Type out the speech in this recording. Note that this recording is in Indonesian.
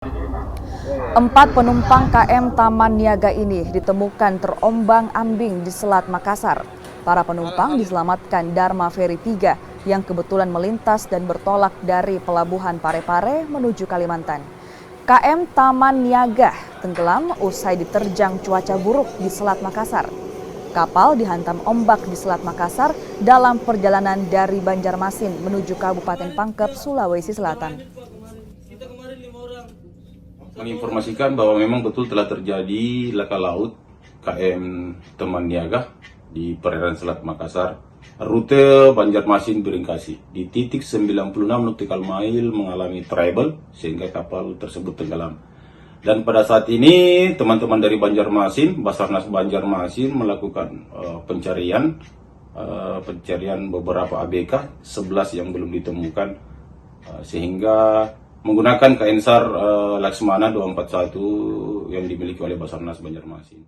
4 penumpang KM Taman Niaga ini ditemukan terombang-ambing di Selat Makassar. Para penumpang diselamatkan Dharma Ferry 3 yang kebetulan melintas dan bertolak dari Pelabuhan Parepare menuju Kalimantan. KM Taman Niaga tenggelam usai diterjang cuaca buruk di Selat Makassar. Kapal dihantam ombak di Selat Makassar dalam perjalanan dari Banjarmasin menuju Kabupaten Pangkep, Sulawesi Selatan. Menginformasikan bahwa memang betul telah terjadi laka laut KM Taman Niaga di perairan Selat Makassar, rute Banjarmasin Berinkasi. Di titik 96 nautical mile mengalami trouble sehingga kapal tersebut tenggelam. Dan pada saat ini teman-teman dari Banjarmasin, Basarnas Banjarmasin melakukan pencarian beberapa ABK, 11 yang belum ditemukan, sehingga menggunakan KN SAR Laksmana 241 yang dimiliki oleh Basarnas Banjarmasin.